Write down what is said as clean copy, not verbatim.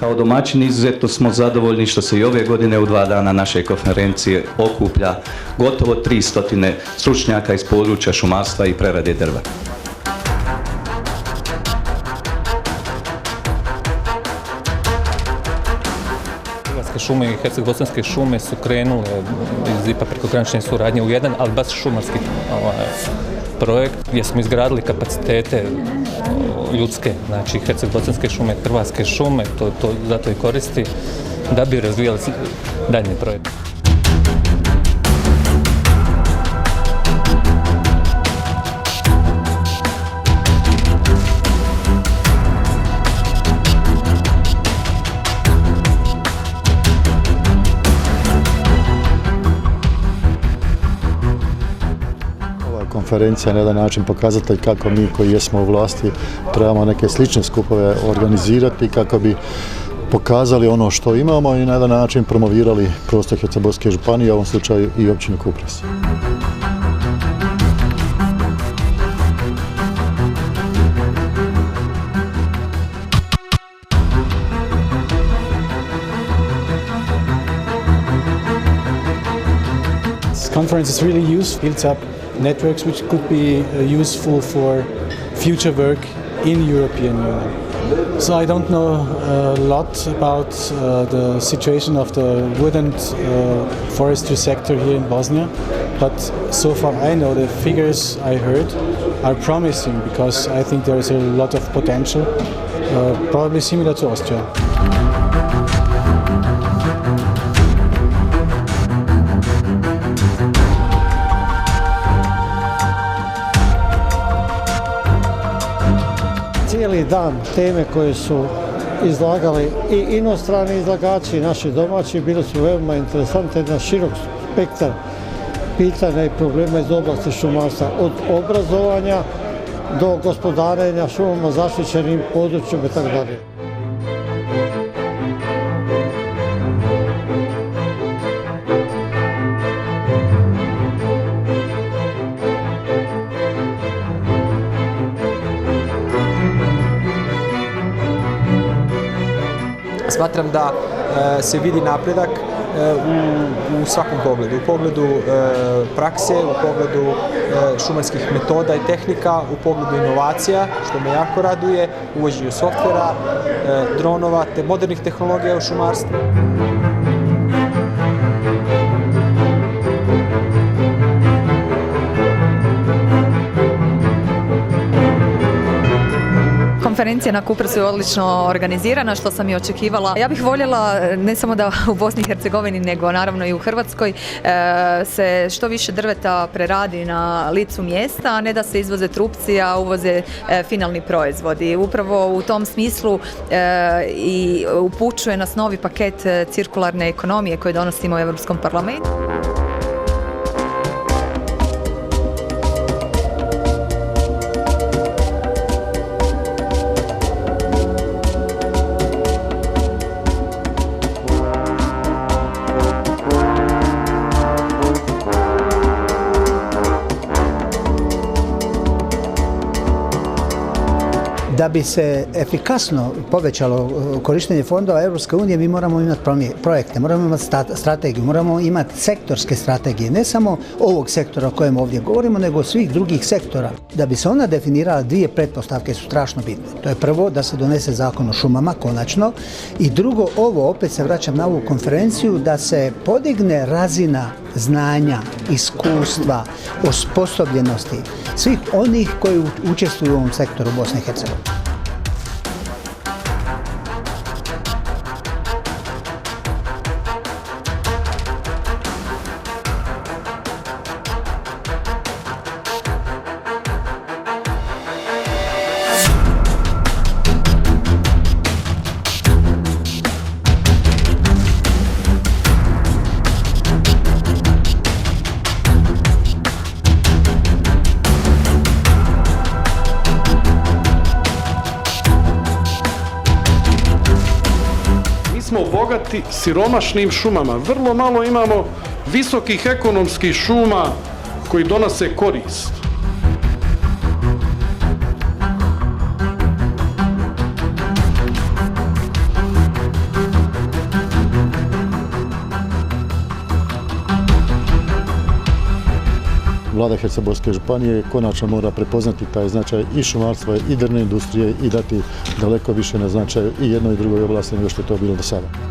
Kao domaćini izuzetno smo zadovoljni što se i ove godine u 2 dana naše konferencije okuplja gotovo 300 stručnjaka iz područja šumarstva i prerade drva. Hrvatske šume i Herceg-bosanske šume su krenule iz IPA prekogranične suradnje u jedan, ali baš šumarski projekt gdje smo izgradili kapacitete ljudske, znači Herceg-bosanske šume, Hrvatske šume, to zato i koristi da bi razvijali daljnji projekt. Konferencija na jedan način pokazatelj kako mi koji jesmo u vlasti trebamo neke slične skupove organizirati kako bi pokazali ono što imamo i na jedan način promovirali prostor Herceg-bosanske županije, u ovom slučaju i općinu Kupres. This conference is really useful, builds up networks which could be useful for future work in European Union. So I don't know a lot about the situation of the wood and forestry sector here in Bosnia, but so far I know the figures I heard are promising because I think there is a lot of potential, probably similar to Austria. Cijeli dan teme koje su izlagali i inostrani izlagači i naši domaći bili su veoma interesantne na širok spektar pitanja i problema iz oblasti šumarstva, od obrazovanja do gospodarenja šumama, zaštićenim područjima itd. Smatram da se vidi napredak u svakom pogledu. U pogledu prakse, u pogledu šumarskih metoda i tehnika, u pogledu inovacija, što me jako raduje, uvođenju softvera, dronova te modernih tehnologija u šumarstvu. Konferencija na Kupresu je odlično organizirana, što sam i očekivala. Ja bih voljela ne samo da u Bosni i Hercegovini, nego naravno i u Hrvatskoj se što više drveta preradi na licu mjesta, a ne da se izvoze trupci, a uvoze finalni proizvodi. Upravo u tom smislu i upućuje nas novi paket cirkularne ekonomije koji donosimo u Europskom parlamentu. Da bi se efikasno povećalo korištenje fondova Europske unije, mi moramo imati projekte, moramo imati strategiju, moramo imati sektorske strategije, ne samo ovog sektora o kojem ovdje govorimo, nego svih drugih sektora. Da bi se ona definirala, 2 pretpostavke su strašno bitne. To je prvo, da se donese zakon o šumama, konačno, i drugo, ovo, opet se vraćam na ovu konferenciju, da se podigne razina znanja, iskustva, osposobljenosti svih onih koji učestvuju u ovom sektoru Bosne i Hercegovine. Smo bogati siromašnim šumama. Vrlo malo imamo visokih ekonomskih šuma koji donose korist. Vlada Hercegovačke županije konačno mora prepoznati taj značaj i šumarstva i drvne industrije i dati daleko više na značaju i jednoj i drugoj oblasti nego što je to bilo do sada.